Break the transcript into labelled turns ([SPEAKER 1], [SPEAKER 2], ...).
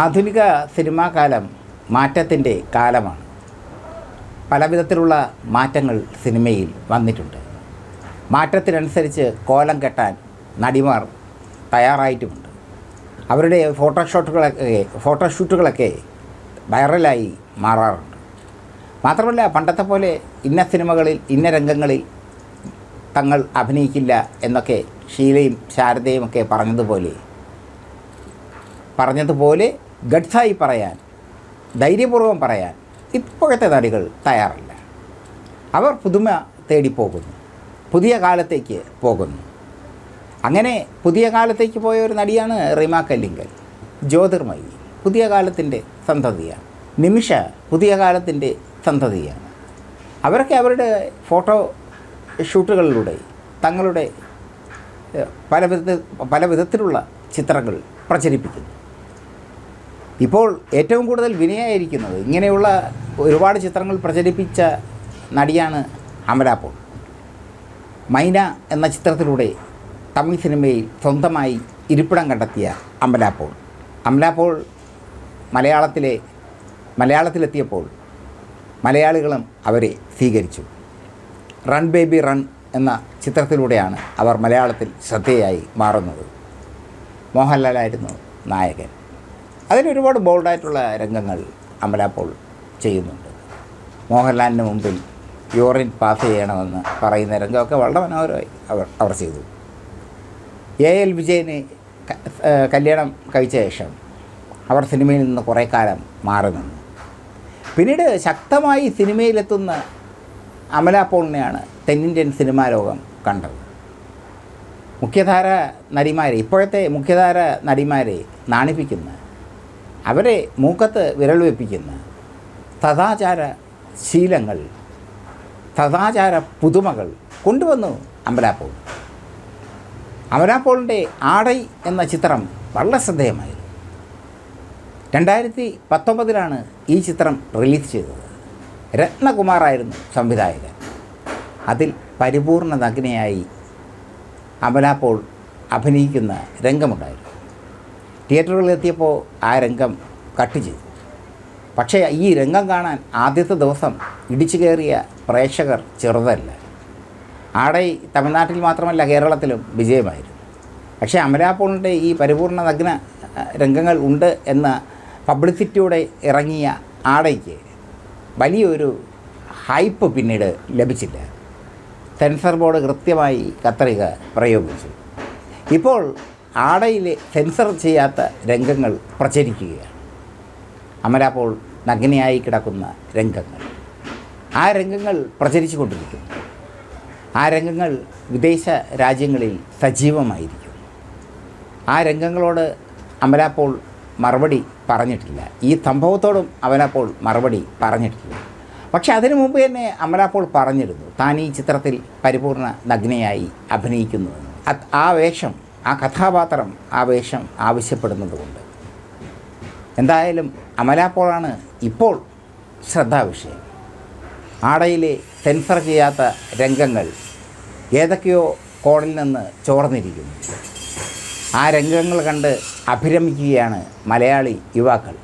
[SPEAKER 1] ആധുനിക സിനിമാ കാലം മാറ്റത്തിൻ്റെ കാലമാണ്. പല വിധത്തിലുള്ള മാറ്റങ്ങൾ സിനിമയിൽ വന്നിട്ടുണ്ട്. മാറ്റത്തിനനുസരിച്ച് കോലം കെട്ടാൻ നടിമാർ തയ്യാറായിട്ടുമുണ്ട്. അവരുടെ ഫോട്ടോഷൂട്ടുകളൊക്കെ വൈറലായി മാറാറുണ്ട്. മാത്രമല്ല, പണ്ടത്തെ പോലെ ഇന്ന സിനിമകളിൽ ഇന്ന രംഗങ്ങളിൽ തങ്ങൾ അഭിനയിക്കില്ല എന്നൊക്കെ ഷീലയും ശാരദയും ഒക്കെ പറഞ്ഞതുപോലെ ഗഡ്സായി പറയാൻ, ധൈര്യപൂർവ്വം പറയാൻ ഇപ്പോഴത്തെ നടികൾ തയ്യാറല്ല. അവർ പുതുമ തേടിപ്പോകുന്നു, പുതിയ കാലത്തേക്ക് പോകുന്നു. അങ്ങനെ പുതിയ കാലത്തേക്ക് പോയ ഒരു നടിയാണ് റീമാ കല്ലിങ്കൽ. ജ്യോതിർമയി പുതിയ കാലത്തിൻ്റെ സന്തതിയാണ്. നിമിഷ പുതിയ കാലത്തിൻ്റെ സന്തതിയാണ്. അവരൊക്കെ അവരുടെ ഫോട്ടോ ഷൂട്ടുകളിലൂടെ തങ്ങളുടെ പല വിധത്തിലുള്ള ചിത്രങ്ങൾ പ്രചരിപ്പിക്കുന്നു. ഇപ്പോൾ ഏറ്റവും കൂടുതൽ വിനയായിരിക്കുന്നത് ഇങ്ങനെയുള്ള ഒരുപാട് ചിത്രങ്ങൾ പ്രചരിപ്പിച്ച നടിയാണ് അമല പോൾ. മൈന എന്ന ചിത്രത്തിലൂടെ തമിഴ് സിനിമയിൽ സ്വന്തമായി ഇരിപ്പിടം കണ്ടെത്തിയ അമല പോൾ മലയാളത്തിലെത്തിയപ്പോൾ മലയാളികളും അവരെ സ്വീകരിച്ചു. റൺ ബേബി റൺ എന്ന ചിത്രത്തിലൂടെയാണ് അവർ മലയാളത്തിൽ ശ്രദ്ധേയായി മാറുന്നത്. മോഹൻലാലായിരുന്നു നായകൻ. അതിലൊരുപാട് ബോൾഡായിട്ടുള്ള രംഗങ്ങൾ അമല പോൾ ചെയ്യുന്നുണ്ട്. മോഹൻലാലിന് മുമ്പിൽ യൂറിൻ പാസ് ചെയ്യണമെന്ന് പറയുന്ന രംഗമൊക്കെ വളരെ മനോഹരമായി അവർ ചെയ്തു. എൽ വിജയനെ കല്യാണം കഴിച്ച ശേഷം അവർ സിനിമയിൽ നിന്ന് കുറേ കാലം മാറി നിന്നു. പിന്നീട് ശക്തമായി സിനിമയിലെത്തുന്ന അമല പോളിനെയാണ് തെന്നിന്ത്യൻ സിനിമാ ലോകം കണ്ടത്. ഇപ്പോഴത്തെ മുഖ്യധാര നടിമാരെ നാണിപ്പിക്കുന്ന, അവരെ മൂക്കത്ത് വിരൽ വെപ്പിക്കുന്ന സദാചാര ശീലങ്ങൾ, സദാചാര പുതുമകൾ കൊണ്ടുവന്നു അമല പോൾ. അമല പോളിൻ്റെ ആടൈ എന്ന ചിത്രം വളരെ ശ്രദ്ധേയമായിരുന്നു. 2019 ഈ ചിത്രം റിലീസ് ചെയ്തത്. രത്നകുമാറായിരുന്നു സംവിധായകൻ. അതിൽ പരിപൂർണ നഗ്നയായി അമല പോൾ അഭിനയിക്കുന്ന രംഗമുണ്ടായിരുന്നു. തിയേറ്ററുകളിലെത്തിയപ്പോൾ ആ രംഗം കട്ട് ചെയ്തു. പക്ഷേ ഈ രംഗം കാണാൻ ആദ്യത്തെ ദിവസം ഇടിച്ചു കയറിയ പ്രേക്ഷകർ ചെറുതല്ല. ആടൈ തമിഴ്നാട്ടിൽ മാത്രമല്ല കേരളത്തിലും വിജയമായിരുന്നു. പക്ഷേ അമല പോളിൻ്റെ ഈ പരിപൂർണ നഗ്ന രംഗങ്ങൾ ഉണ്ട് എന്ന പബ്ലിസിറ്റിയോടെ ഇറങ്ങിയ ആടൈക്ക് വലിയൊരു ഹൈപ്പ് പിന്നീട് ലഭിച്ചില്ല. സെൻസർ ബോർഡ് കൃത്യമായി കത്രിക പ്രയോഗിച്ചു. ഇപ്പോൾ ആടയിലെ സെൻസർ ചെയ്യാത്ത രംഗങ്ങൾ പ്രചരിക്കുകയാണ്. അമല പോൾ നഗ്നയായി കിടക്കുന്ന രംഗങ്ങൾ, ആ രംഗങ്ങൾ പ്രചരിച്ചു കൊണ്ടിരിക്കുന്നു. ആ രംഗങ്ങൾ വിദേശ രാജ്യങ്ങളിൽ സജീവമായിരിക്കും. ആ രംഗങ്ങളോട് അമല പോൾ മറുപടി പറഞ്ഞിട്ടില്ല. ഈ സംഭവത്തോടും അമല പോൾ മറുപടി പറഞ്ഞിട്ടില്ല. പക്ഷേ അതിനു മുമ്പ് തന്നെ അമല പോൾ പറഞ്ഞിരുന്നു താൻ ഈ ചിത്രത്തിൽ പരിപൂർണ നഗ്നയായി അഭിനയിക്കുന്നുവെന്ന്. ആ കഥാപാത്രം ആ വേഷം ആവശ്യപ്പെടുന്നതുകൊണ്ട്. എന്തായാലും അമല പോളാണ് ഇപ്പോൾ ശ്രദ്ധാവിഷയം. ആടയിലെ സെൻസർ ചെയ്യാത്ത രംഗങ്ങൾ ഏതൊക്കെയോ കോണിൽ നിന്ന് ചോർന്നിരിക്കുന്നു. ആ രംഗങ്ങൾ കണ്ട് അഭിരമിക്കുകയാണ് മലയാളി യുവാക്കൾ.